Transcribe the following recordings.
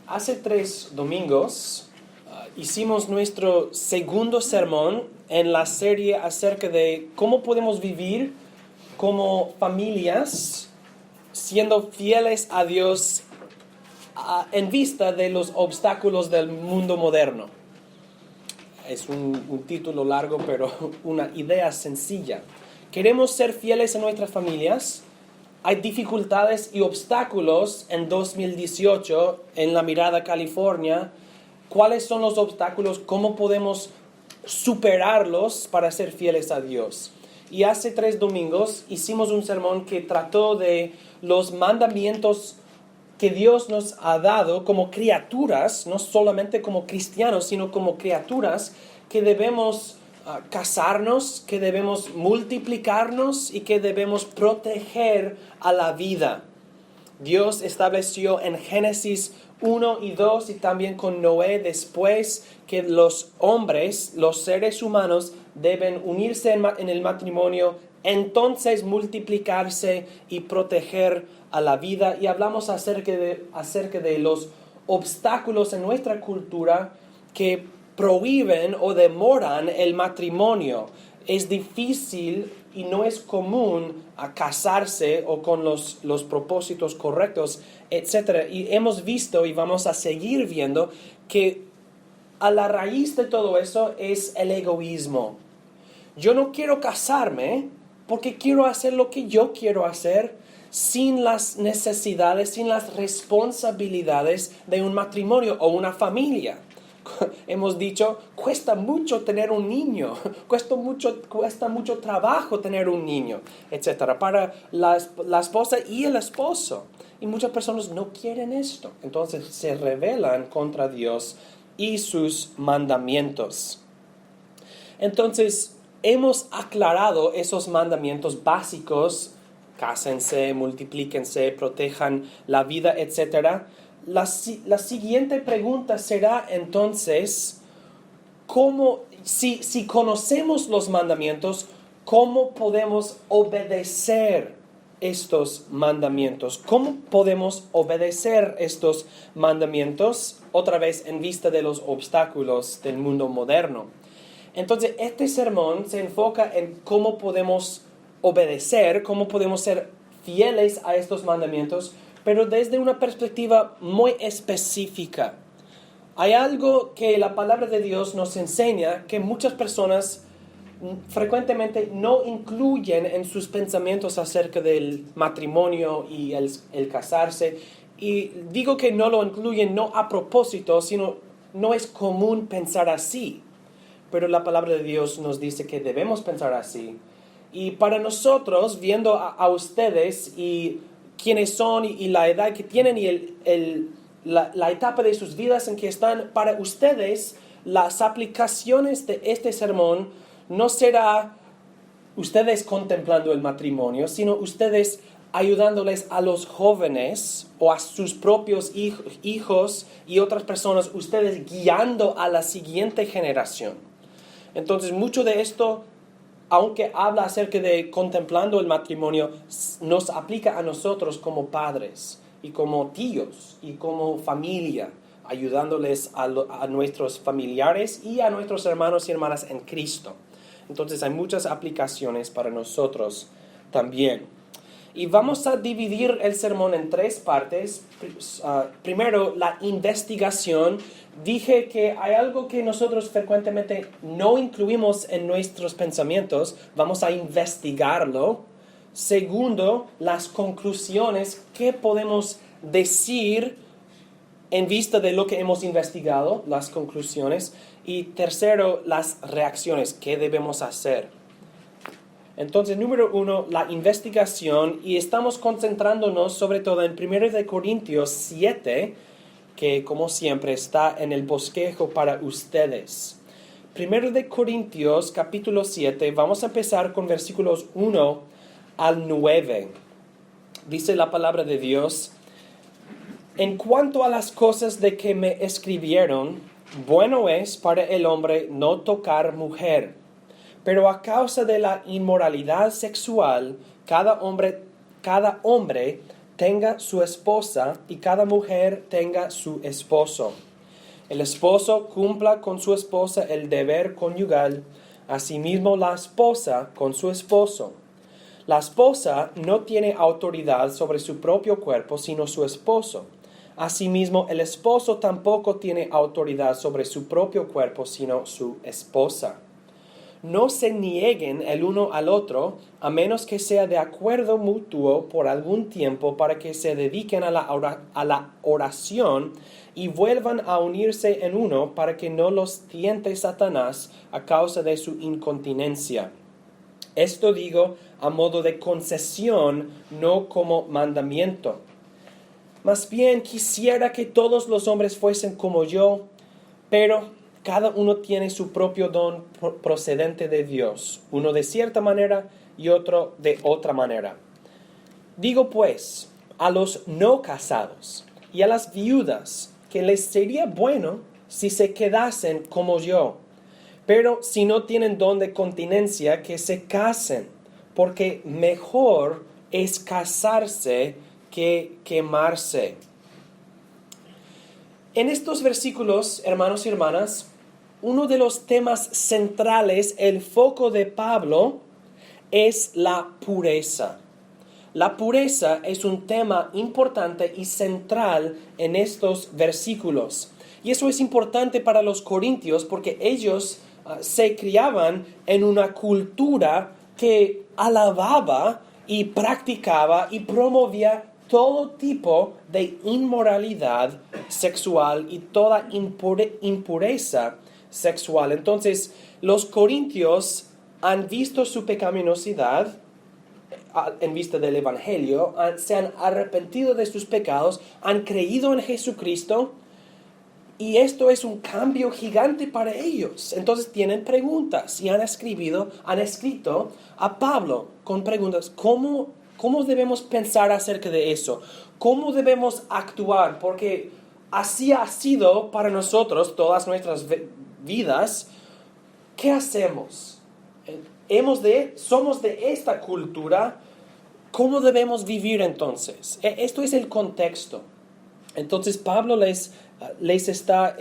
Hace 3 domingos hicimos nuestro segundo sermón en la serie acerca de cómo podemos vivir como familias siendo fieles a Dios en vista de los obstáculos del mundo moderno. Es un título largo, pero una idea sencilla. Queremos ser fieles a nuestras familias. Hay dificultades y obstáculos en 2018 en La Mirada, California. ¿Cuáles son los obstáculos? ¿Cómo podemos superarlos para ser fieles a Dios? Y hace 3 domingos hicimos un sermón que trató de los mandamientos que Dios nos ha dado como criaturas, no solamente como cristianos, sino como criaturas que debemos casarnos, que debemos multiplicarnos y que debemos proteger a la vida. Dios estableció en Génesis 1 y 2 y también con Noé después que los hombres, los seres humanos, deben unirse en el matrimonio, entonces multiplicarse y proteger a la vida. Y hablamos acerca de los obstáculos en nuestra cultura que prohíben o demoran el matrimonio. Es difícil y no es común a casarse o con los propósitos correctos, etc. Y hemos visto y vamos a seguir viendo que a la raíz de todo eso es el egoísmo. Yo no quiero casarme porque quiero hacer lo que yo quiero hacer sin las necesidades, sin las responsabilidades de un matrimonio o una familia. Hemos dicho, cuesta mucho tener un niño, cuesta mucho trabajo tener un niño, etc. Para la esposa y el esposo. Y muchas personas no quieren esto. Entonces se rebelan contra Dios y sus mandamientos. Entonces hemos aclarado esos mandamientos básicos: cásense, multiplíquense, protejan la vida, etc. La siguiente pregunta será entonces, si conocemos los mandamientos, ¿cómo podemos obedecer estos mandamientos? ¿Cómo podemos obedecer estos mandamientos? Otra vez en vista de los obstáculos del mundo moderno. Entonces, este sermón se enfoca en cómo podemos obedecer, cómo podemos ser fieles a estos mandamientos, pero desde una perspectiva muy específica. Hay algo que la palabra de Dios nos enseña que muchas personas frecuentemente no incluyen en sus pensamientos acerca del matrimonio y el casarse. Y digo que no lo incluyen no a propósito, sino no es común pensar así. Pero la palabra de Dios nos dice que debemos pensar así. Y para nosotros, viendo a ustedes y quiénes son y la edad que tienen y la etapa de sus vidas en que están, para ustedes las aplicaciones de este sermón no será ustedes contemplando el matrimonio, sino ustedes ayudándoles a los jóvenes o a sus propios hijos y otras personas, ustedes guiando a la siguiente generación. Entonces, mucho de esto, aunque habla acerca de contemplando el matrimonio, nos aplica a nosotros como padres y como tíos y como familia, ayudándoles a nuestros familiares y a nuestros hermanos y hermanas en Cristo. Entonces hay muchas aplicaciones para nosotros también. Y vamos a dividir el sermón en 3 partes. Primero, la investigación. Dije que hay algo que nosotros frecuentemente no incluimos en nuestros pensamientos. Vamos a investigarlo. Segundo, las conclusiones. ¿Qué podemos decir en vista de lo que hemos investigado? Las conclusiones. Y tercero, las reacciones. ¿Qué debemos hacer? Entonces, número 1, la investigación, y estamos concentrándonos sobre todo en 1 Corintios 7, que como siempre está en el bosquejo para ustedes. 1 Corintios capítulo 7, vamos a empezar con versículos 1 al 9. Dice la palabra de Dios: en cuanto a las cosas de que me escribieron, bueno es para el hombre no tocar mujer. Pero a causa de la inmoralidad sexual, cada hombre tenga su esposa y cada mujer tenga su esposo. El esposo cumpla con su esposa el deber conyugal, asimismo la esposa con su esposo. La esposa no tiene autoridad sobre su propio cuerpo, sino su esposo. Asimismo, el esposo tampoco tiene autoridad sobre su propio cuerpo, sino su esposa. No se nieguen el uno al otro, a menos que sea de acuerdo mutuo por algún tiempo para que se dediquen a la oración y vuelvan a unirse en uno para que no los tiente Satanás a causa de su incontinencia. Esto digo a modo de concesión, no como mandamiento. Más bien quisiera que todos los hombres fuesen como yo, pero cada uno tiene su propio don procedente de Dios, uno de cierta manera y otro de otra manera. Digo pues a los no casados y a las viudas que les sería bueno si se quedasen como yo, pero si no tienen don de continencia, que se casen, porque mejor es casarse que quemarse. En estos versículos, hermanos y hermanas, uno de los temas centrales, el foco de Pablo, es la pureza. La pureza es un tema importante y central en estos versículos. Y eso es importante para los corintios porque ellos se criaban en una cultura que alababa y practicaba y promovía todo tipo de inmoralidad sexual y toda impureza sexual. Entonces, los corintios han visto su pecaminosidad en vista del Evangelio, se han arrepentido de sus pecados, han creído en Jesucristo, y esto es un cambio gigante para ellos. Entonces tienen preguntas y han escrito a Pablo con preguntas. ¿Cómo debemos pensar acerca de eso? ¿Cómo debemos actuar? Porque así ha sido para nosotros todas nuestras vidas. ¿Qué hacemos? Somos de esta cultura. ¿Cómo debemos vivir entonces? Esto es el contexto. Entonces Pablo les está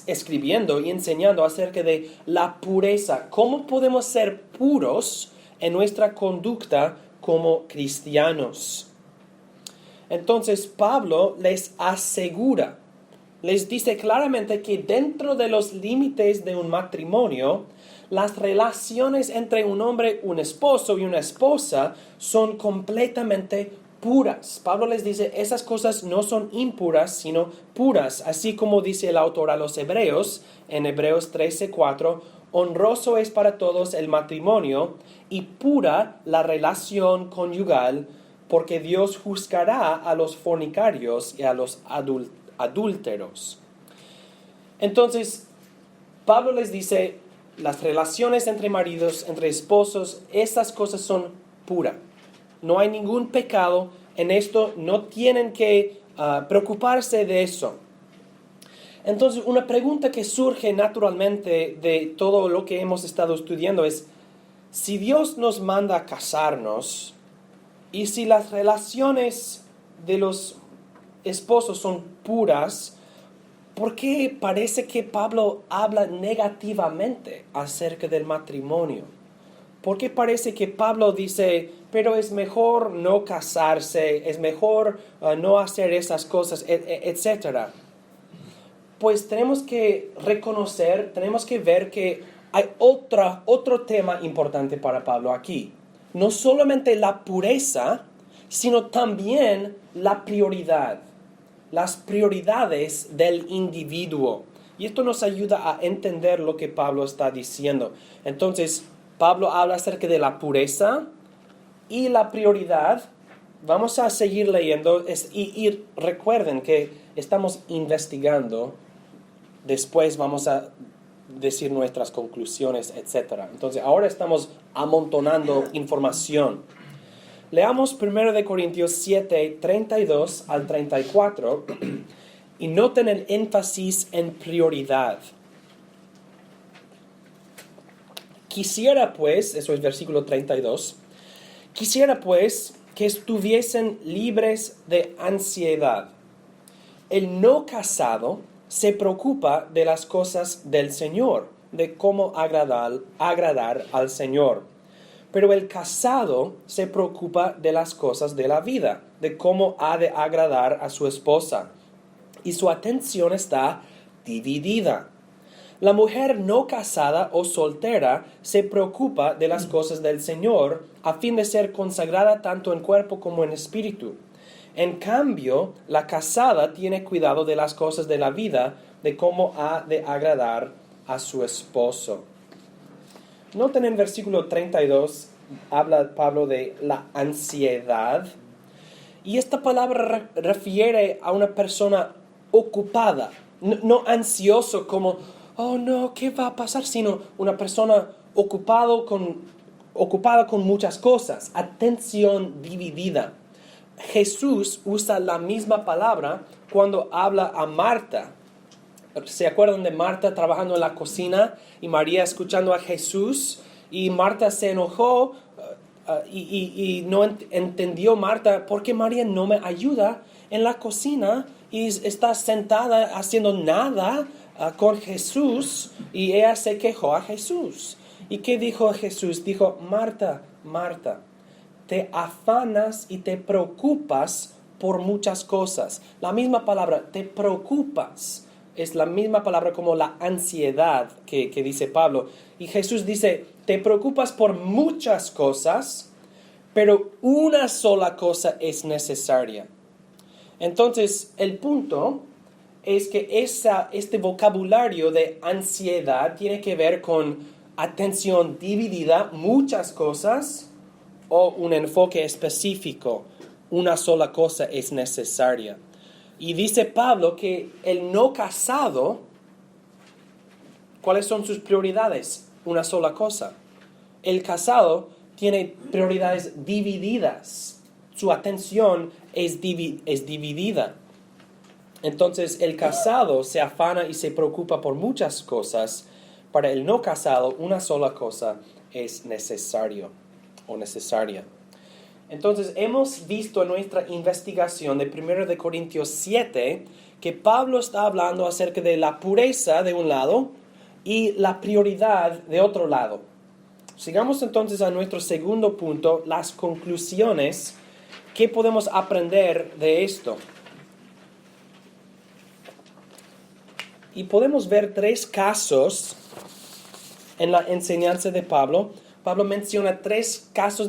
escribiendo y enseñando acerca de la pureza. ¿Cómo podemos ser puros en nuestra conducta como cristianos? Entonces Pablo les asegura, les dice claramente que dentro de los límites de un matrimonio, las relaciones entre un hombre, un esposo y una esposa son completamente puras. Pablo les dice, esas cosas no son impuras, sino puras. Así como dice el autor a los Hebreos, en Hebreos 13:4, honroso es para todos el matrimonio y pura la relación conyugal, porque Dios juzgará a los fornicarios y a los adúlteros. Entonces, Pablo les dice, las relaciones entre maridos, entre esposos, estas cosas son puras. No hay ningún pecado en esto, no tienen que preocuparse de eso. Entonces, una pregunta que surge naturalmente de todo lo que hemos estado estudiando es, si Dios nos manda a casarnos y si las relaciones de los esposos son puras, ¿por qué parece que Pablo habla negativamente acerca del matrimonio? ¿Por qué parece que Pablo dice, pero es mejor no casarse, es mejor no hacer esas cosas, etcétera? Pues tenemos que reconocer, tenemos que ver que hay otro tema importante para Pablo aquí. No solamente la pureza, sino también la prioridad. Las prioridades del individuo. Y esto nos ayuda a entender lo que Pablo está diciendo. Entonces, Pablo habla acerca de la pureza y la prioridad. Vamos a seguir leyendo y recuerden que estamos investigando. Después vamos a decir nuestras conclusiones, etc. Entonces, ahora estamos amontonando información. Leamos 1 Corintios 7, 32 al 34 y noten el énfasis en prioridad. Quisiera pues, eso es versículo 32, quisiera pues que estuviesen libres de ansiedad. El no casado se preocupa de las cosas del Señor, de cómo agradar al Señor. Pero el casado se preocupa de las cosas de la vida, de cómo ha de agradar a su esposa. Y su atención está dividida. La mujer no casada o soltera se preocupa de las cosas del Señor a fin de ser consagrada tanto en cuerpo como en espíritu. En cambio, la casada tiene cuidado de las cosas de la vida, de cómo ha de agradar a su esposo. Noten en versículo 32, habla Pablo de la ansiedad. Y esta palabra refiere a una persona ocupada, no ansioso como, oh no, ¿qué va a pasar? Sino una persona ocupada con muchas cosas, atención dividida. Jesús usa la misma palabra cuando habla a Marta. ¿Se acuerdan de Marta trabajando en la cocina y María escuchando a Jesús? Y Marta se enojó y no entendió Marta, ¿por qué María no me ayuda en la cocina y está sentada haciendo nada con Jesús? Y ella se quejó a Jesús. ¿Y qué dijo Jesús? Dijo, Marta, Marta, te afanas y te preocupas por muchas cosas. La misma palabra, te preocupas, es la misma palabra como la ansiedad que dice Pablo. Y Jesús dice, te preocupas por muchas cosas, pero una sola cosa es necesaria. Entonces, el punto es que este vocabulario de ansiedad tiene que ver con atención dividida, muchas cosas, o un enfoque específico, una sola cosa es necesaria. Y dice Pablo que el no casado, ¿cuáles son sus prioridades? Una sola cosa. El casado tiene prioridades divididas. Su atención es dividida. Entonces el casado se afana y se preocupa por muchas cosas. Para el no casado, una sola cosa es necesario o necesaria. Entonces, hemos visto en nuestra investigación de 1 de Corintios 7 que Pablo está hablando acerca de la pureza de un lado y la prioridad de otro lado. Sigamos entonces a nuestro segundo punto, las conclusiones. ¿Qué podemos aprender de esto? Y podemos ver 3 casos en la enseñanza de Pablo. Pablo menciona 3 casos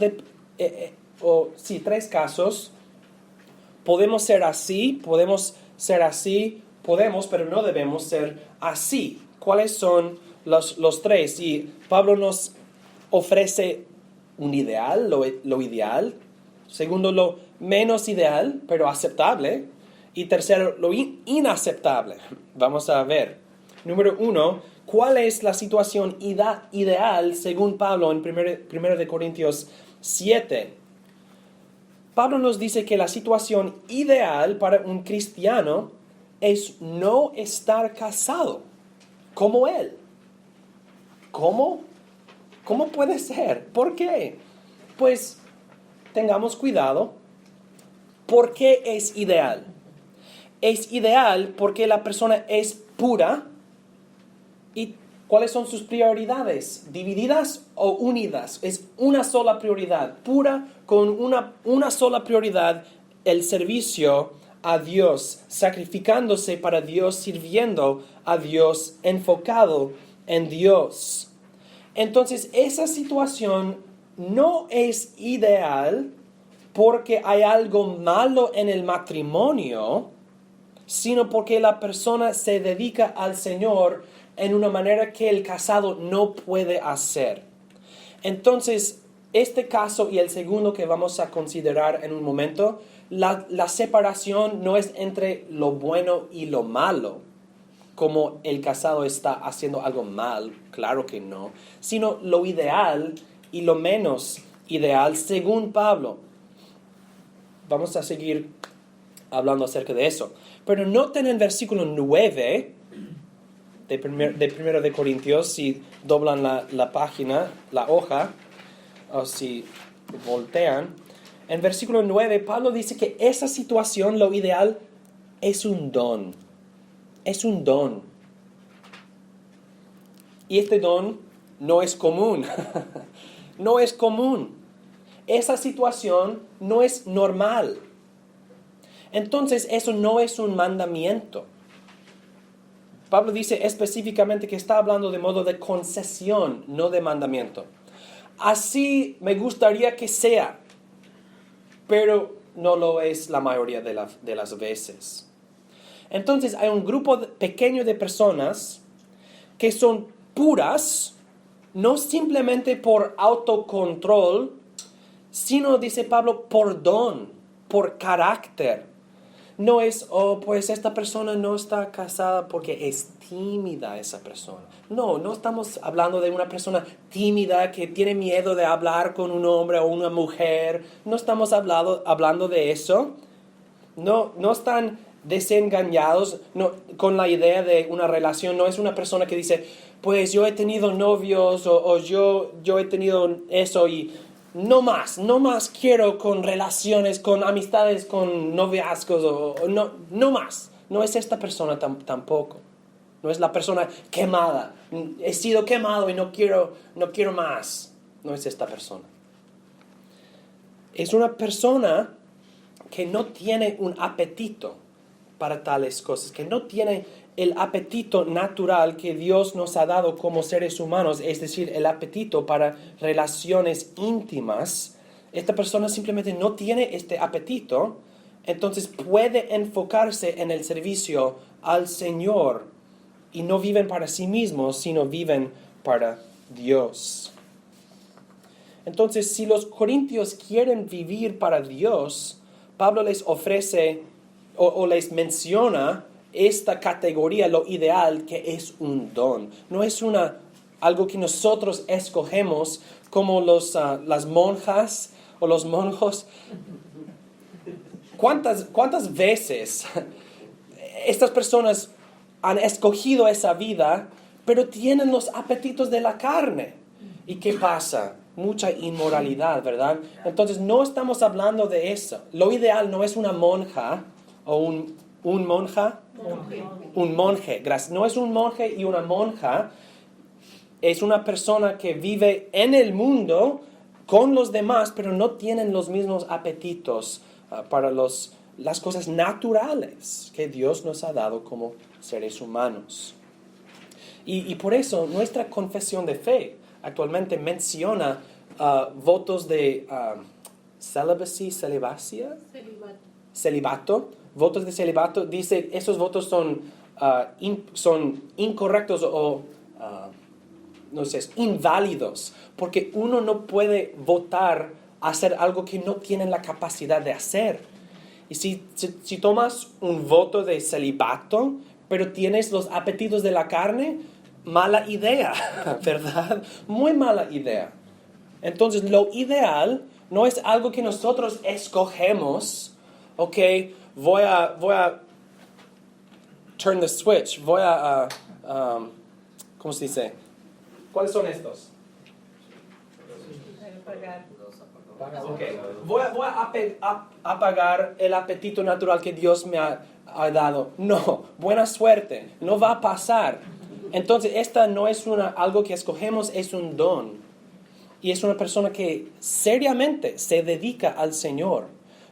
tres casos. Podemos ser así, pero no debemos ser así. ¿Cuáles son los 3? Y Pablo nos ofrece un ideal, lo ideal. Segundo, lo menos ideal, pero aceptable. Y tercero, lo inaceptable. Vamos a ver. Número 1, ¿cuál es la situación ideal según Pablo en 1 de Corintios 7? Pablo nos dice que la situación ideal para un cristiano es no estar casado, como él. ¿Cómo? ¿Cómo puede ser? ¿Por qué? Pues tengamos cuidado. ¿Por qué es ideal? Es ideal porque la persona es pura. ¿Y cuáles son sus prioridades? ¿Divididas o unidas? Es una sola prioridad, pura con una sola prioridad, el servicio a Dios, sacrificándose para Dios, sirviendo a Dios, enfocado en Dios. Entonces, esa situación no es ideal porque hay algo malo en el matrimonio, sino porque la persona se dedica al Señor en una manera que el casado no puede hacer. Entonces, este caso y el segundo que vamos a considerar en un momento, la separación no es entre lo bueno y lo malo, como el casado está haciendo algo mal, claro que no, sino lo ideal y lo menos ideal según Pablo. Vamos a seguir hablando acerca de eso. Pero noten en el versículo 9 de 1 de Corintios, si doblan la página, la hoja, o si voltean, En versículo 9, Pablo dice que esa situación, lo ideal, es un don. Es un don. Y este don no es común. No es común. Esa situación no es normal. Entonces, eso no es un mandamiento. Pablo dice específicamente que está hablando de modo de concesión, no de mandamiento. Así me gustaría que sea, pero no lo es la mayoría de las veces. Entonces hay un grupo pequeño de personas que son puras, no simplemente por autocontrol, sino, dice Pablo, por don, por carácter. No es, pues esta persona no está casada porque es tímida esa persona. No estamos hablando de una persona tímida que tiene miedo de hablar con un hombre o una mujer. No estamos hablando de eso. No están desengañados con la idea de una relación. No es una persona que dice, pues yo he tenido novios o yo he tenido eso y no más quiero con relaciones, con amistades, con noviazgos, no más. No es esta persona tampoco. No es la persona quemada. He sido quemado y no quiero más. No es esta persona. Es una persona que no tiene un apetito para tales cosas, que no tiene el apetito natural que Dios nos ha dado como seres humanos, es decir, el apetito para relaciones íntimas. Esta persona simplemente no tiene este apetito, entonces puede enfocarse en el servicio al Señor y no viven para sí mismos, sino viven para Dios. Entonces, si los corintios quieren vivir para Dios, Pablo les ofrece o les menciona esta categoría, lo ideal, que es un don. No es algo que nosotros escogemos como las monjas o los monjos. ¿Cuántas veces estas personas han escogido esa vida, pero tienen los apetitos de la carne? ¿Y qué pasa? Mucha inmoralidad, ¿verdad? Entonces no estamos hablando de eso. Lo ideal no es una monja o un monja. Un monje, gracias. No es un monje y una monja. Es una persona que vive en el mundo con los demás, pero no tienen los mismos apetitos para las cosas naturales que Dios nos ha dado como seres humanos. Y por eso nuestra confesión de fe actualmente menciona votos de celibato, votos de celibato. Dice, esos votos son incorrectos o inválidos, porque uno no puede votar a hacer algo que no tienen la capacidad de hacer. Y si tomas un voto de celibato, pero tienes los apetitos de la carne, mala idea, ¿verdad? Muy mala idea. Entonces, lo ideal no es algo que nosotros escogemos. Ok, voy a turn the switch. ¿Cómo se dice? ¿Cuáles son estos? Okay. Voy a apagar el apetito natural que Dios me ha dado. No, buena suerte, no va a pasar. Entonces, esta no es algo que escogemos, es un don. Y es una persona que seriamente se dedica al Señor.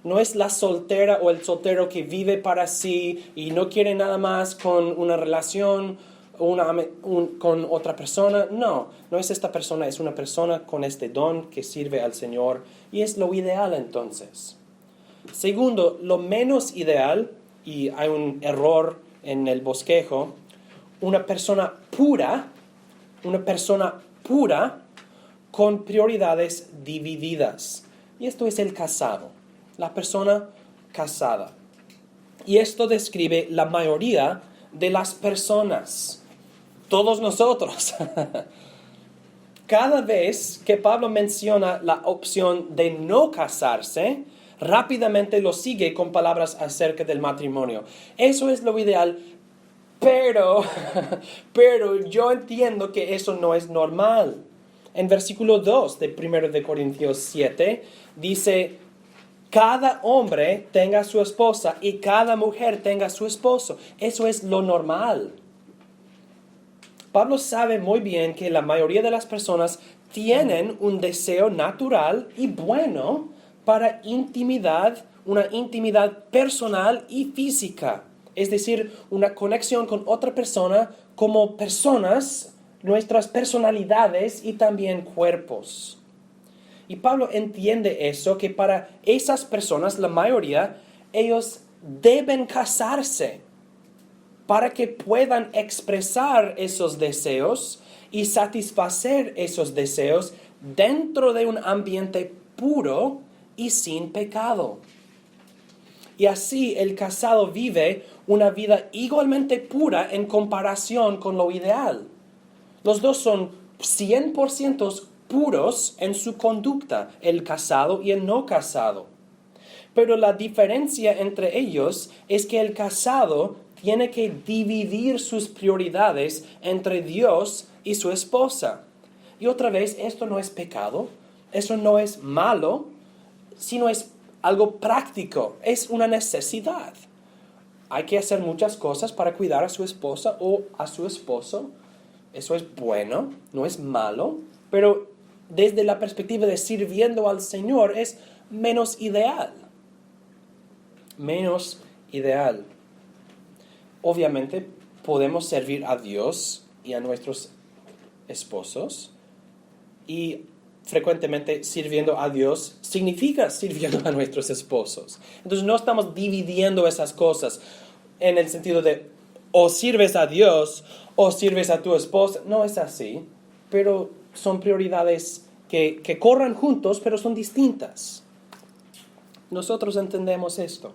No es la soltera o el soltero que vive para sí y no quiere nada más con una relación con otra persona. No es esta persona, es una persona con este don que sirve al Señor y es lo ideal entonces. Segundo, lo menos ideal, y hay un error en el bosquejo, una persona pura con prioridades divididas. Y esto es el casado, la persona casada. Y esto describe la mayoría de las personas. Todos nosotros. Cada vez que Pablo menciona la opción de no casarse, rápidamente lo sigue con palabras acerca del matrimonio. Eso es lo ideal, pero yo entiendo que eso no es normal. En versículo 2 de 1 de Corintios 7 dice, cada hombre tenga su esposa y cada mujer tenga su esposo. Eso es lo normal. Pablo sabe muy bien que la mayoría de las personas tienen un deseo natural y bueno para intimidad, una intimidad personal y física. Es decir, una conexión con otra persona como personas, nuestras personalidades y también cuerpos. Y Pablo entiende eso, que para esas personas, la mayoría, ellos deben casarse para que puedan expresar esos deseos y satisfacer esos deseos dentro de un ambiente puro y sin pecado. Y así el casado vive una vida igualmente pura en comparación con lo ideal. Los dos son 100% puros en su conducta, el casado y el no casado. Pero la diferencia entre ellos es que el casado tiene que dividir sus prioridades entre Dios y su esposa. Y otra vez, esto no es pecado, eso no es malo, sino es algo práctico, es una necesidad. Hay que hacer muchas cosas para cuidar a su esposa o a su esposo. Eso es bueno, no es malo, pero desde la perspectiva de sirviendo al Señor es menos ideal. Menos ideal. Obviamente podemos servir a Dios y a nuestros esposos, y frecuentemente sirviendo a Dios significa sirviendo a nuestros esposos. Entonces no estamos dividiendo esas cosas en el sentido de o sirves a Dios o sirves a tu esposa. No es así, pero son prioridades que corran juntos, pero son distintas. Nosotros entendemos esto.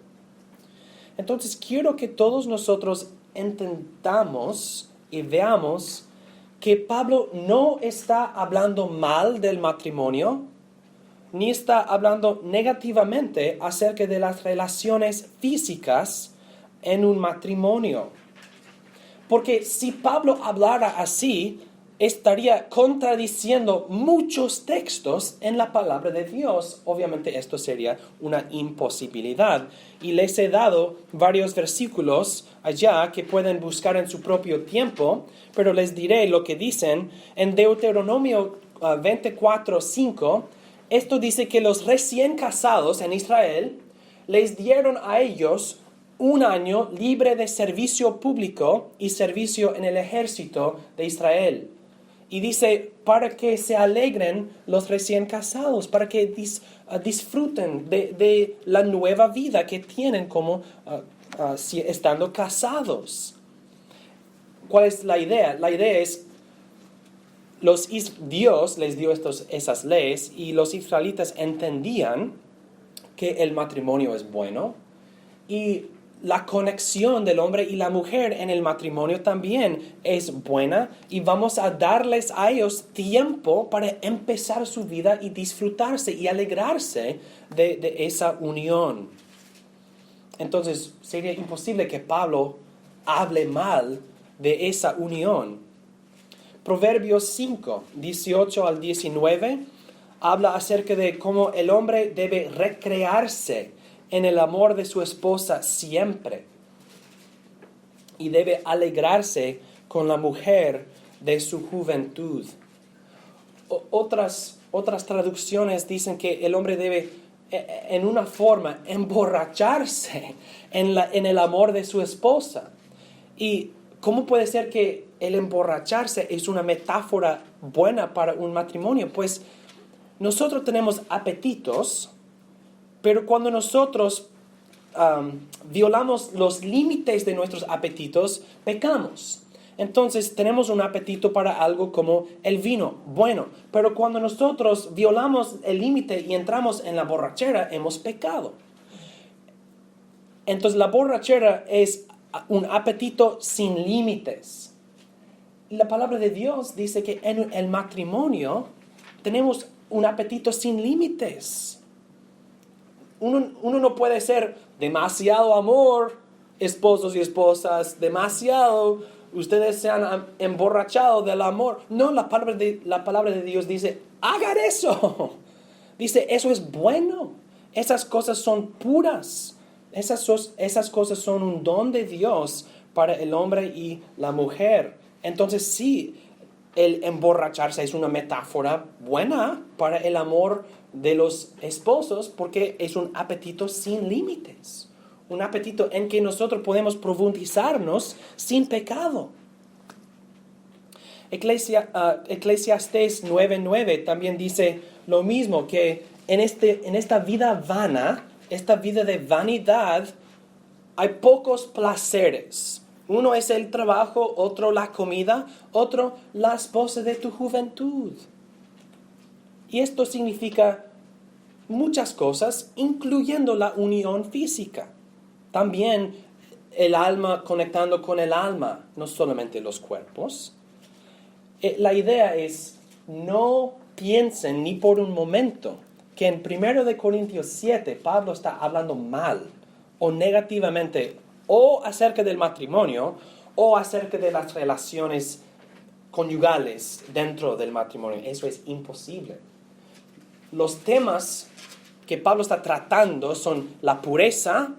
Entonces quiero que todos nosotros entendamos y veamos que Pablo no está hablando mal del matrimonio, ni está hablando negativamente acerca de las relaciones físicas en un matrimonio. Porque si Pablo hablara así, estaría contradiciendo muchos textos en la palabra de Dios. Obviamente esto sería una imposibilidad. Y les he dado varios versículos allá que pueden buscar en su propio tiempo, pero les diré lo que dicen en Deuteronomio 24:5. Esto dice que los recién casados en Israel les dieron a ellos un año libre de servicio público y servicio en el ejército de Israel. Y dice, para que se alegren los recién casados, para que disfruten de la nueva vida que tienen como estando casados. ¿Cuál es la idea? La idea es, Dios les dio esas leyes y los israelitas entendían que el matrimonio es bueno y la conexión del hombre y la mujer en el matrimonio también es buena, y vamos a darles a ellos tiempo para empezar su vida y disfrutarse y alegrarse de esa unión. Entonces sería imposible que Pablo hable mal de esa unión. Proverbios 5, 18 al 19 habla acerca de cómo el hombre debe recrearse en el amor de su esposa siempre, y debe alegrarse con la mujer de su juventud. Otras traducciones dicen que el hombre debe, en una forma, emborracharse en el amor de su esposa. ¿Y cómo puede ser que el emborracharse es una metáfora buena para un matrimonio? Pues nosotros tenemos apetitos, pero cuando nosotros violamos los límites de nuestros apetitos, pecamos. Entonces tenemos un apetito para algo como el vino, bueno, pero cuando nosotros violamos el límite y entramos en la borrachera, hemos pecado. Entonces la borrachera es un apetito sin límites. La palabra de Dios dice que en el matrimonio tenemos un apetito sin límites. Uno no puede ser demasiado amor, esposos y esposas, demasiado, ustedes se han emborrachado del amor. No, la palabra de Dios dice, hagan eso. Dice, eso es bueno. Esas cosas son puras. Esas cosas son un don de Dios para el hombre y la mujer. Entonces sí, el emborracharse es una metáfora buena para el amor de los esposos porque es un apetito sin límites. Un apetito en que nosotros podemos profundizarnos sin pecado. Eclesiastés 9:9 también dice lo mismo, que en esta vida vana, esta vida de vanidad, hay pocos placeres. Uno es el trabajo, otro la comida, otro la esposa de tu juventud. Y esto significa muchas cosas, incluyendo la unión física. También el alma conectando con el alma, no solamente los cuerpos. La idea es, no piensen ni por un momento que en 1 Corintios 7 Pablo está hablando mal o negativamente o acerca del matrimonio o acerca de las relaciones conyugales dentro del matrimonio. Eso es imposible. Los temas que Pablo está tratando son la pureza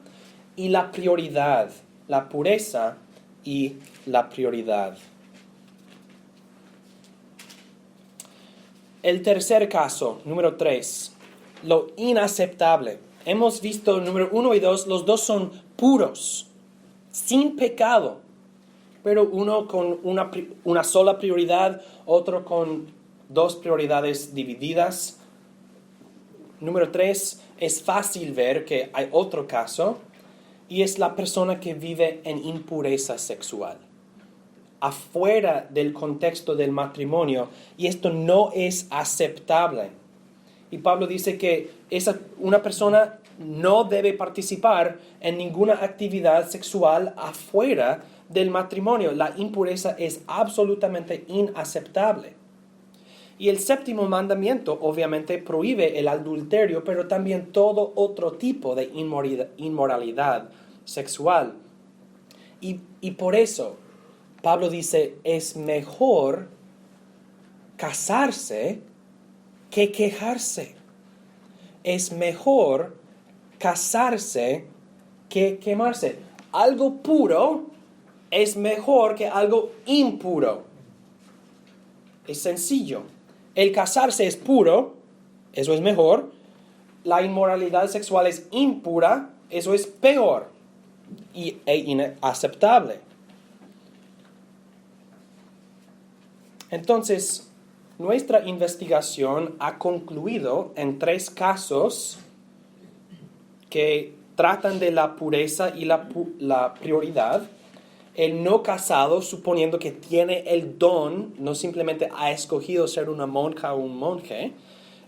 y la prioridad. La pureza y la prioridad. El tercer caso, número 3, lo inaceptable. Hemos visto número 1 y 2, los dos son puros, sin pecado, pero uno con una sola prioridad, otro con dos prioridades divididas. Número 3, es fácil ver que hay otro caso, y es la persona que vive en impureza sexual, afuera del contexto del matrimonio, y esto no es aceptable. Y Pablo dice que una persona no debe participar en ninguna actividad sexual afuera del matrimonio. La impureza es absolutamente inaceptable. Y el séptimo mandamiento obviamente prohíbe el adulterio, pero también todo otro tipo de inmoralidad sexual. Y por eso Pablo dice, es mejor casarse que quejarse. Es mejor casarse que quemarse. Algo puro es mejor que algo impuro. Es sencillo. El casarse es puro, eso es mejor. La inmoralidad sexual es impura, eso es peor e inaceptable. Entonces, nuestra investigación ha concluido en 3 casos que tratan de la pureza y la prioridad. El no casado, suponiendo que tiene el don, no simplemente ha escogido ser una monja o un monje.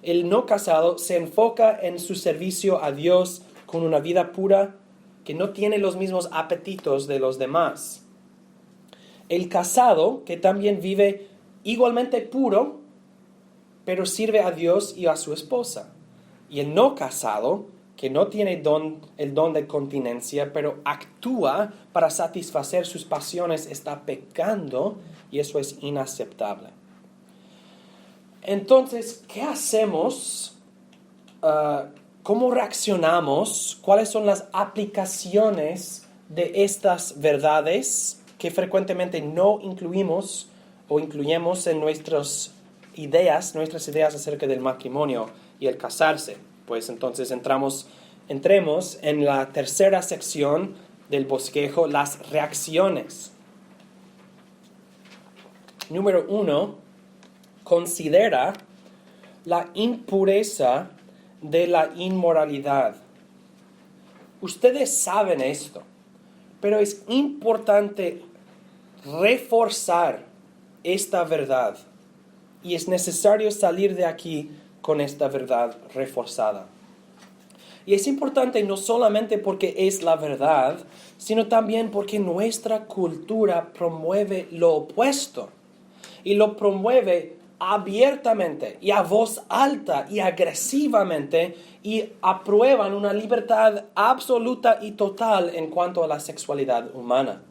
El no casado se enfoca en su servicio a Dios con una vida pura que no tiene los mismos apetitos de los demás. El casado, que también vive igualmente puro, pero sirve a Dios y a su esposa. Y el no casado, que no tiene el don de continencia, pero actúa para satisfacer sus pasiones, está pecando, y eso es inaceptable. Entonces, ¿qué hacemos? ¿Cómo reaccionamos? ¿Cuáles son las aplicaciones de estas verdades que frecuentemente no incluimos o incluyemos en nuestras ideas acerca del matrimonio y el casarse? Pues entonces entremos en la tercera sección del bosquejo, las reacciones. Número 1, considera la impureza de la inmoralidad. Ustedes saben esto, pero es importante reforzar esta verdad y es necesario salir de aquí con esta verdad reforzada. Y es importante no solamente porque es la verdad, sino también porque nuestra cultura promueve lo opuesto. Y lo promueve abiertamente y a voz alta y agresivamente, y aprueban una libertad absoluta y total en cuanto a la sexualidad humana.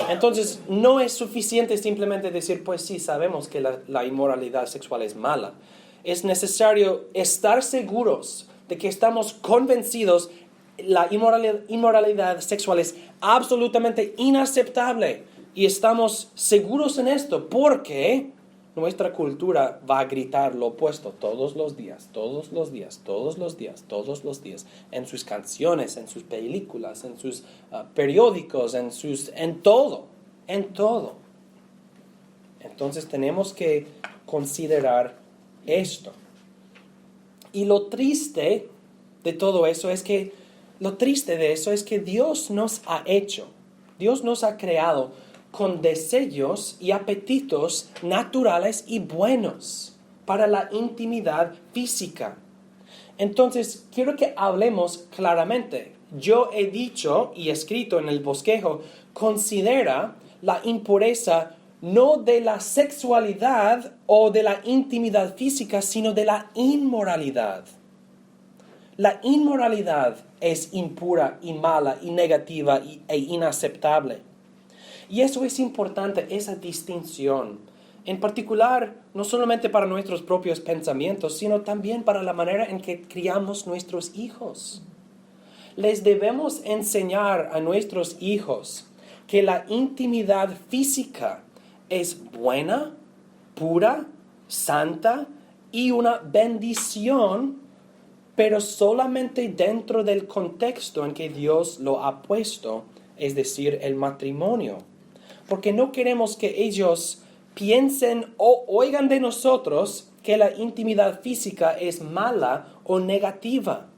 Entonces, no es suficiente simplemente decir, pues sí, sabemos que la inmoralidad sexual es mala. Es necesario estar seguros de que estamos convencidos la inmoralidad sexual es absolutamente inaceptable y estamos seguros en esto porque nuestra cultura va a gritar lo opuesto todos los días, todos los días, todos los días, todos los días, en sus canciones, en sus películas, en sus periódicos, en todo, en todo. Entonces tenemos que considerar esto. Y lo triste de todo eso es que Dios nos ha hecho, Dios nos ha creado con deseos y apetitos naturales y buenos para la intimidad física. Entonces, quiero que hablemos claramente. Yo he dicho y escrito en el bosquejo, considera la impureza no de la sexualidad o de la intimidad física, sino de la inmoralidad. La inmoralidad es impura y mala y negativa e inaceptable. Y eso es importante, esa distinción. En particular, no solamente para nuestros propios pensamientos, sino también para la manera en que criamos nuestros hijos. Les debemos enseñar a nuestros hijos que la intimidad física es buena, pura, santa y una bendición, pero solamente dentro del contexto en que Dios lo ha puesto, es decir, el matrimonio. Porque no queremos que ellos piensen o oigan de nosotros que la intimidad física es mala o negativa.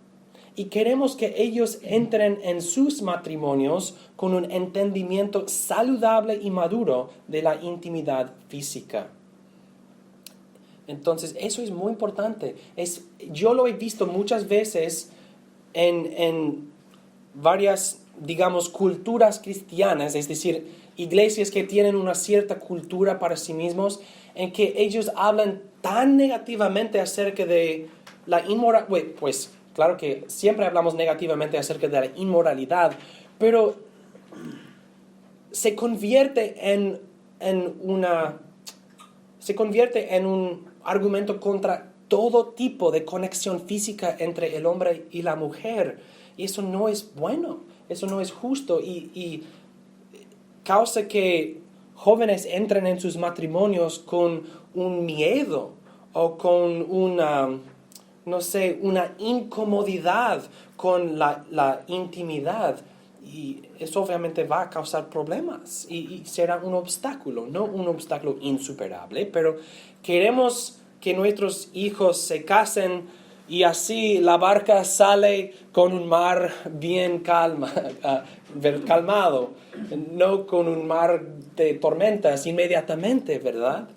Y queremos que ellos entren en sus matrimonios con un entendimiento saludable y maduro de la intimidad física. Entonces, eso es muy importante. Yo lo he visto muchas veces en varias, digamos, culturas cristianas, es decir, iglesias que tienen una cierta cultura para sí mismos, en que ellos hablan tan negativamente acerca de la inmoralidad. Pues, claro que siempre hablamos negativamente acerca de la inmoralidad, pero se convierte en un argumento contra todo tipo de conexión física entre el hombre y la mujer. Y eso no es bueno, eso no es justo y causa que jóvenes entren en sus matrimonios con un miedo o con una incomodidad con la intimidad. Y eso obviamente va a causar problemas y será un obstáculo, no un obstáculo insuperable, pero queremos que nuestros hijos se casen y así la barca sale con un mar bien calmado, no con un mar de tormentas inmediatamente, ¿verdad?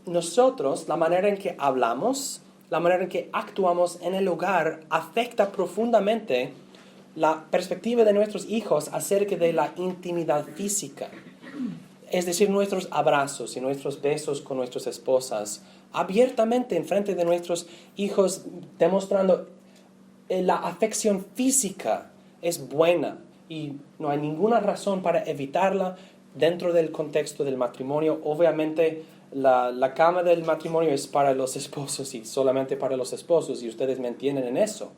Nosotros, la manera en que hablamos, la manera en que actuamos en el hogar afecta profundamente la perspectiva de nuestros hijos acerca de la intimidad física. Es decir, nuestros abrazos y nuestros besos con nuestras esposas, abiertamente en frente de nuestros hijos, demostrando la afección física es buena y no hay ninguna razón para evitarla dentro del contexto del matrimonio. Obviamente, la cama del matrimonio es para los esposos y solamente para los esposos, y ustedes me entienden en eso.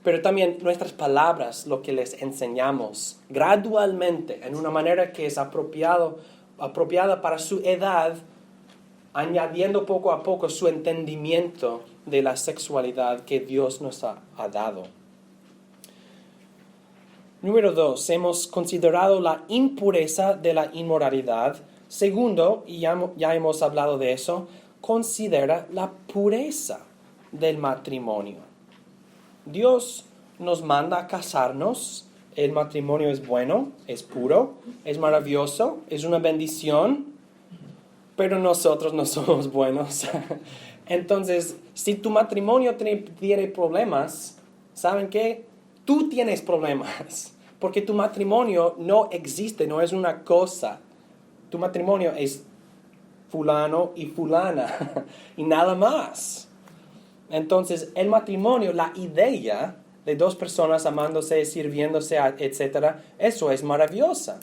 Pero también nuestras palabras, lo que les enseñamos gradualmente, en una manera que es apropiada para su edad, añadiendo poco a poco su entendimiento de la sexualidad que Dios nos ha dado. Número 2, hemos considerado la impureza de la inmoralidad. Segundo, y ya hemos hablado de eso, considera la pureza del matrimonio. Dios nos manda a casarnos. El matrimonio es bueno, es puro, es maravilloso, es una bendición, pero nosotros no somos buenos. Entonces, si tu matrimonio tiene problemas, ¿saben qué? Tú tienes problemas, porque tu matrimonio no existe, no es una cosa. Tu matrimonio es fulano y fulana y nada más. Entonces, el matrimonio, la idea de dos personas amándose, sirviéndose, etc., eso es maravillosa.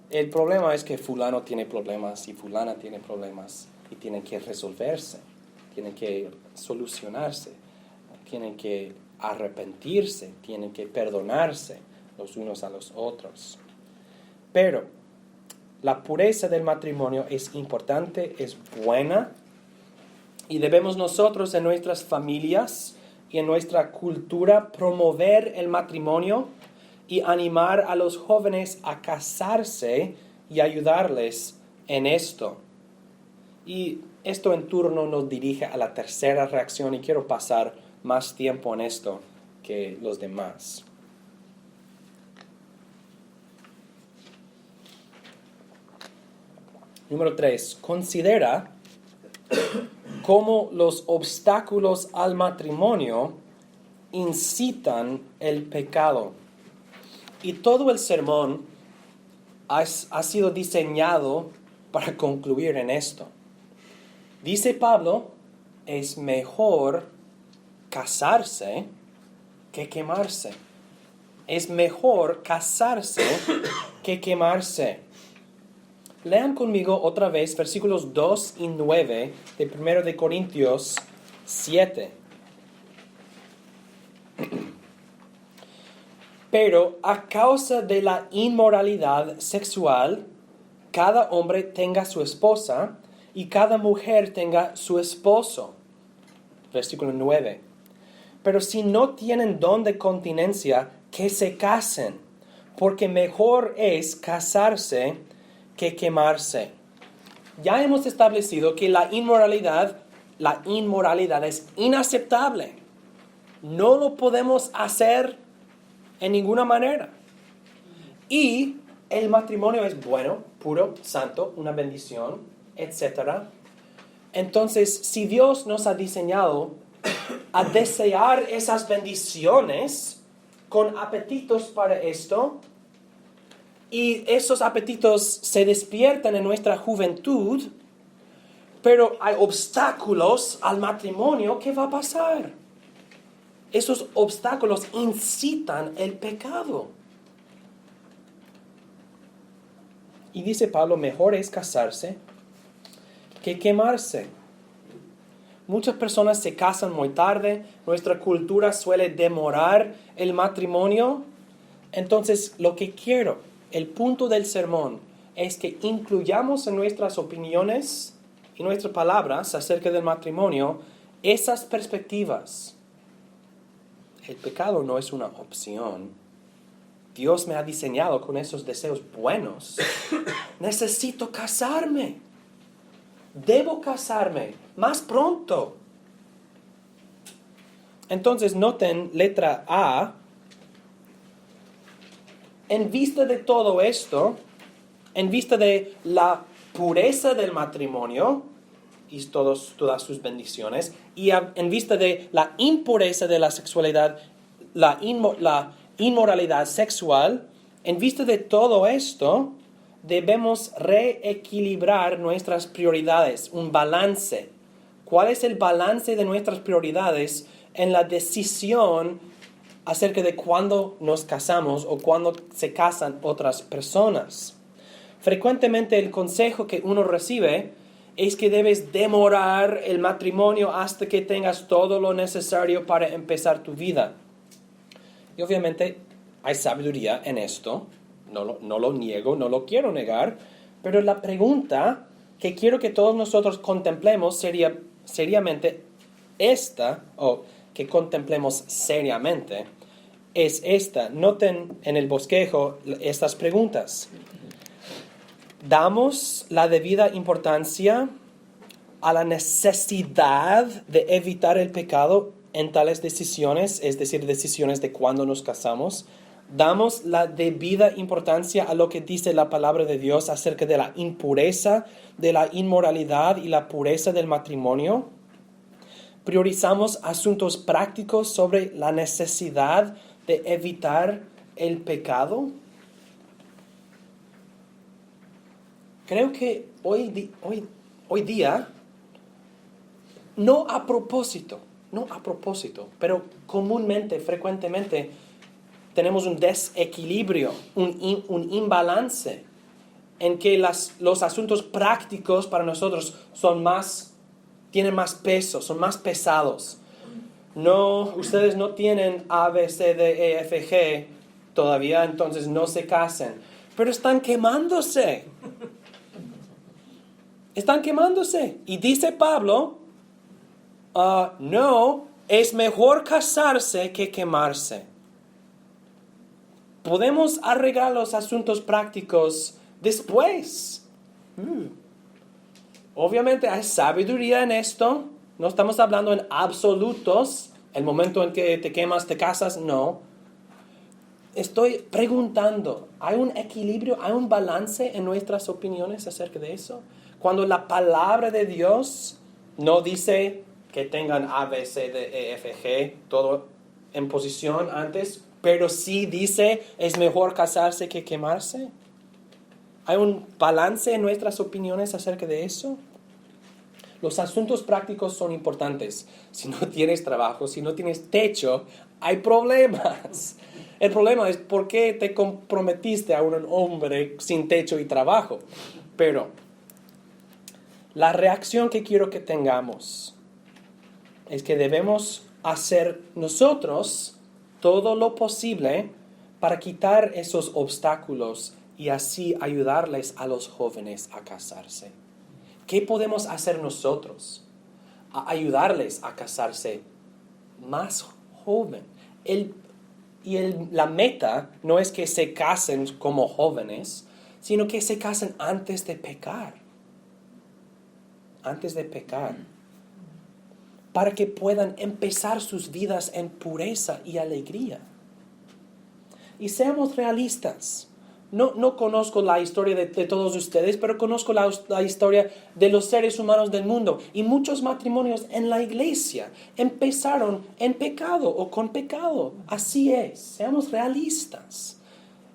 El problema es que fulano tiene problemas y fulana tiene problemas y tienen que resolverse, tienen que solucionarse. tienen que arrepentirse, tienen que perdonarse los unos a los otros. Pero la pureza del matrimonio es importante, es buena, y debemos nosotros en nuestras familias y en nuestra cultura promover el matrimonio y animar a los jóvenes a casarse y ayudarles en esto. Y esto en turno nos dirige a la tercera reacción y quiero pasar más tiempo en esto que los demás. Número 3. Considera cómo los obstáculos al matrimonio incitan el pecado. Y todo el sermón ha sido diseñado para concluir en esto. Dice Pablo, es mejor casarse que quemarse. Es mejor casarse que quemarse. Lean conmigo otra vez versículos 2 y 9 de 1 de Corintios 7. Pero a causa de la inmoralidad sexual, cada hombre tenga su esposa y cada mujer tenga su esposo. Versículo 9. Pero si no tienen don de continencia, que se casen, porque mejor es casarse que quemarse. Ya hemos establecido que la inmoralidad es inaceptable. No lo podemos hacer en ninguna manera. Y el matrimonio es bueno, puro, santo, una bendición, etc. Entonces, si Dios nos ha diseñado a desear esas bendiciones con apetitos para esto, y esos apetitos se despiertan en nuestra juventud, pero hay obstáculos al matrimonio, ¿qué va a pasar? Esos obstáculos incitan el pecado. Y dice Pablo, mejor es casarse que quemarse. Muchas personas se casan muy tarde, nuestra cultura suele demorar el matrimonio. Entonces, lo que quiero, el punto del sermón, es que incluyamos en nuestras opiniones y nuestras palabras acerca del matrimonio esas perspectivas. El pecado no es una opción. Dios me ha diseñado con esos deseos buenos. Necesito casarme. Debo casarme más pronto. Entonces, noten letra A. En vista de todo esto, en vista de la pureza del matrimonio y todas sus bendiciones, y en vista de la impureza de la sexualidad, la inmoralidad sexual, en vista de todo esto, debemos reequilibrar nuestras prioridades, un balance. ¿Cuál es el balance de nuestras prioridades en la decisión acerca de cuándo nos casamos o cuándo se casan otras personas? Frecuentemente el consejo que uno recibe es que debes demorar el matrimonio hasta que tengas todo lo necesario para empezar tu vida. Y obviamente hay sabiduría en esto, no lo niego, no lo quiero negar, pero la pregunta que quiero que todos nosotros contemplemos seriamente es esta. Noten en el bosquejo estas preguntas. ¿Damos la debida importancia a la necesidad de evitar el pecado en tales decisiones, es decir, decisiones de cuándo nos casamos? ¿Damos la debida importancia a lo que dice la palabra de Dios acerca de la impureza, de la inmoralidad y la pureza del matrimonio? ¿Priorizamos asuntos prácticos sobre la necesidad de evitar el pecado? Creo que hoy día, no a propósito, pero comúnmente, frecuentemente, tenemos un desequilibrio, un imbalance en que los asuntos prácticos para nosotros tienen más peso, son más pesados. no, ustedes no tienen A, B, C, D, E, F, G todavía, entonces no se casen. Pero están quemándose. Están quemándose. Y dice Pablo, no, es mejor casarse que quemarse. Podemos arreglar los asuntos prácticos después. Obviamente hay sabiduría en esto. No estamos hablando en absolutos. El momento en que te quemas, te casas, no. Estoy preguntando, ¿hay un equilibrio, hay un balance en nuestras opiniones acerca de eso? Cuando la palabra de Dios no dice que tengan A, B, C, D, E, F, G, todo en posición antes, pero sí dice, es mejor casarse que quemarse. ¿Hay un balance en nuestras opiniones acerca de eso? Los asuntos prácticos son importantes. Si no tienes trabajo, si no tienes techo, hay problemas. El problema es por qué te comprometiste a un hombre sin techo y trabajo. Pero la reacción que quiero que tengamos es que debemos hacer nosotros todo lo posible para quitar esos obstáculos y así ayudarles a los jóvenes a casarse. ¿Qué podemos hacer nosotros? A ayudarles a casarse más joven. La meta no es que se casen como jóvenes, sino que se casen antes de pecar. Antes de pecar. Para que puedan empezar sus vidas en pureza y alegría. Y seamos realistas. No conozco la historia de todos ustedes, pero conozco la historia de los seres humanos del mundo. Y muchos matrimonios en la iglesia empezaron en pecado o con pecado. Así es, seamos realistas.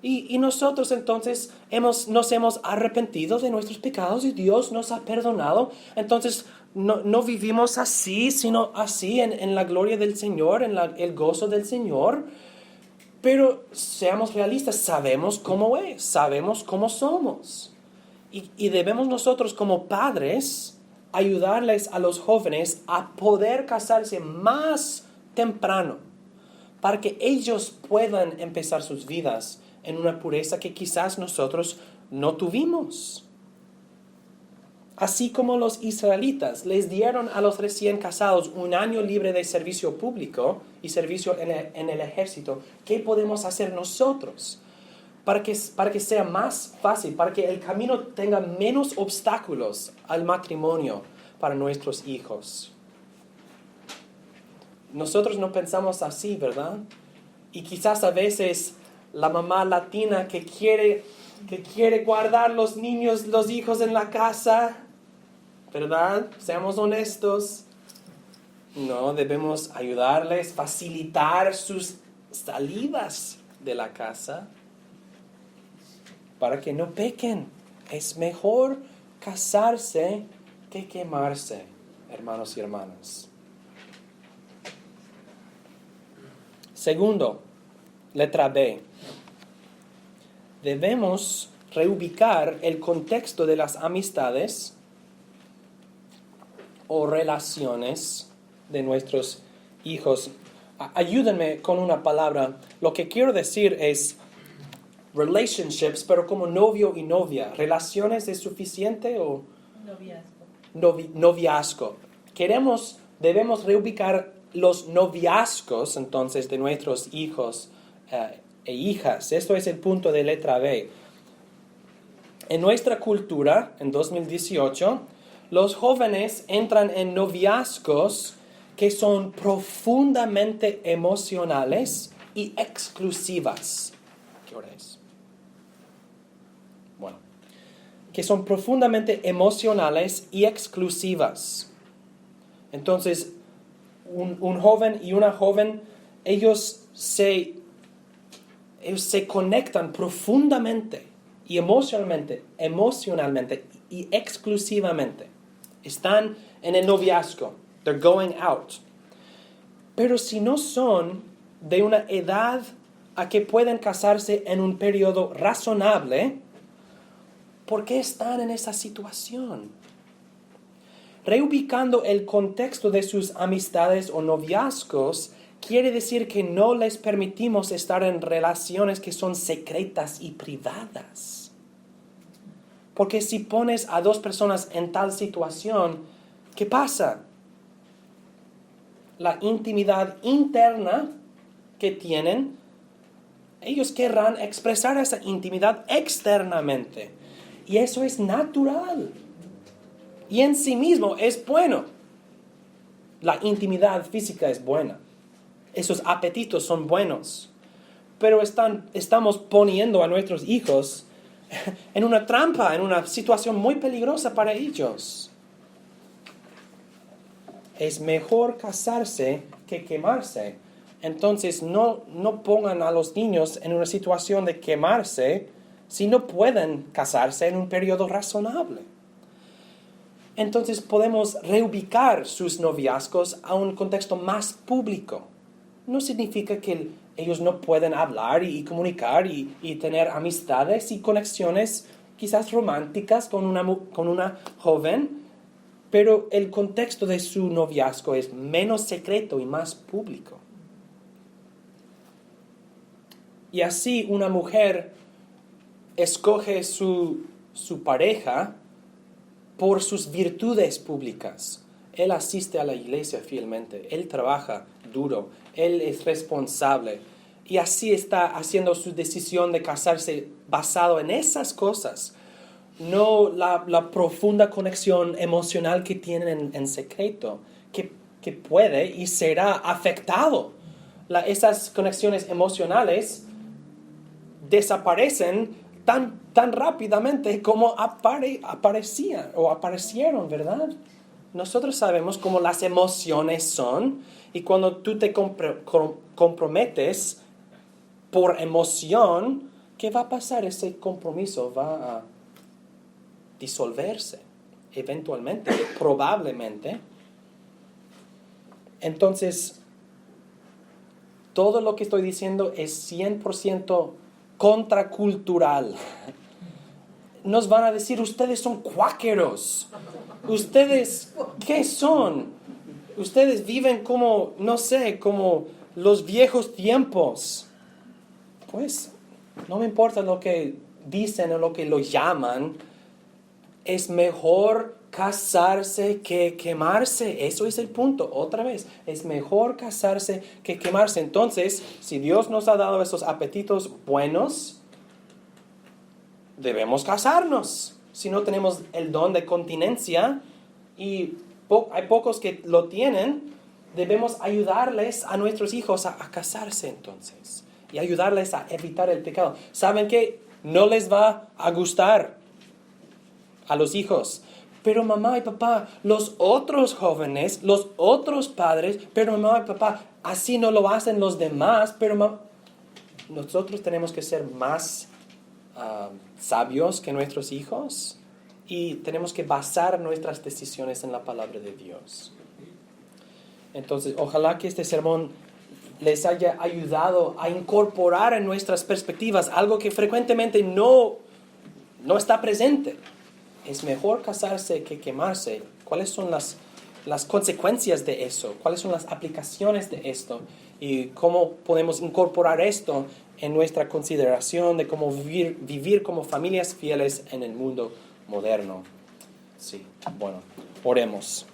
Y nosotros entonces nos hemos arrepentido de nuestros pecados y Dios nos ha perdonado. Entonces no vivimos así, sino así en la gloria del Señor, en el gozo del Señor. Pero seamos realistas, sabemos cómo es, sabemos cómo somos. Y debemos nosotros como padres ayudarles a los jóvenes a poder casarse más temprano para que ellos puedan empezar sus vidas en una pureza que quizás nosotros no tuvimos. Así como los israelitas les dieron a los recién casados un año libre de servicio público y servicio en el ejército, ¿qué podemos hacer nosotros para que sea más fácil, para que el camino tenga menos obstáculos al matrimonio para nuestros hijos? Nosotros no pensamos así, ¿verdad? Y quizás a veces la mamá latina que quiere guardar los niños, los hijos en la casa, ¿verdad? Seamos honestos. No, debemos ayudarles, facilitar sus salidas de la casa para que no pequen. Es mejor casarse que quemarse, hermanos y hermanas. Segundo, letra B. Debemos reubicar el contexto de las amistades o relaciones de nuestros hijos. Ayúdenme con una palabra. Lo que quiero decir es relationships, pero como novio y novia. ¿Relaciones es suficiente o? Noviazgo. Debemos reubicar los noviazgos entonces de nuestros hijos e hijas. Esto es el punto de letra B. En nuestra cultura, en 2018, los jóvenes entran en noviazgos que son profundamente emocionales y exclusivas. ¿Qué hora es? Bueno, que son profundamente emocionales y exclusivas. Entonces, un joven y una joven, ellos se conectan profundamente y emocionalmente y exclusivamente. Están en el noviazgo. They're going out. Pero si no son de una edad a que pueden casarse en un periodo razonable, ¿por qué están en esa situación? reubicando el contexto de sus amistades o noviazgos, quiere decir que no les permitimos estar en relaciones que son secretas y privadas. Porque si pones a dos personas en tal situación, ¿qué pasa? La intimidad interna que tienen, ellos querrán expresar esa intimidad externamente. Y eso es natural. Y en sí mismo es bueno. La intimidad física es buena. Esos apetitos son buenos. Pero estamos poniendo a nuestros hijos en una trampa, en una situación muy peligrosa para ellos. Es mejor casarse que quemarse. Entonces no pongan a los niños en una situación de quemarse si no pueden casarse en un periodo razonable. Entonces podemos reubicar sus noviazgos a un contexto más público. No significa que ellos no pueden hablar y comunicar y tener amistades y conexiones quizás románticas con una joven, pero el contexto de su noviazgo es menos secreto y más público. Y así una mujer escoge su pareja por sus virtudes públicas. Él asiste a la iglesia fielmente, él trabaja duro, él es responsable. Y así está haciendo su decisión de casarse basado en esas cosas. No la profunda conexión emocional que tienen en secreto, que puede y será afectado. Esas conexiones emocionales desaparecen tan rápidamente como aparecían o aparecieron, ¿verdad? Nosotros sabemos cómo las emociones son, y cuando tú te comprometes por emoción, ¿qué va a pasar? Ese compromiso va a disolverse eventualmente, probablemente. Entonces, todo lo que estoy diciendo es 100% contracultural. Nos van a decir, ustedes son cuáqueros. ¿Ustedes qué son? Ustedes viven como, no sé, como los viejos tiempos. Pues, no me importa lo que dicen o lo que lo llaman. Es mejor casarse que quemarse. Eso es el punto. Otra vez, es mejor casarse que quemarse. Entonces, si Dios nos ha dado esos apetitos buenos, debemos casarnos. Si no tenemos el don de continencia, y hay pocos que lo tienen, debemos ayudarles a nuestros hijos a casarse entonces. Y ayudarles a evitar el pecado. ¿Saben qué? No les va a gustar a los hijos. Pero mamá y papá, los otros jóvenes, los otros padres, pero mamá y papá, así no lo hacen los demás, pero nosotros tenemos que ser más sabios que nuestros hijos, y tenemos que basar nuestras decisiones en la palabra de Dios. Entonces, ojalá que este sermón les haya ayudado a incorporar en nuestras perspectivas algo que frecuentemente no está presente. Es mejor casarse que quemarse. ¿Cuáles son las consecuencias de eso? ¿Cuáles son las aplicaciones de esto? Y cómo podemos incorporar esto en nuestra consideración de cómo vivir como familias fieles en el mundo moderno. Sí, bueno, oremos.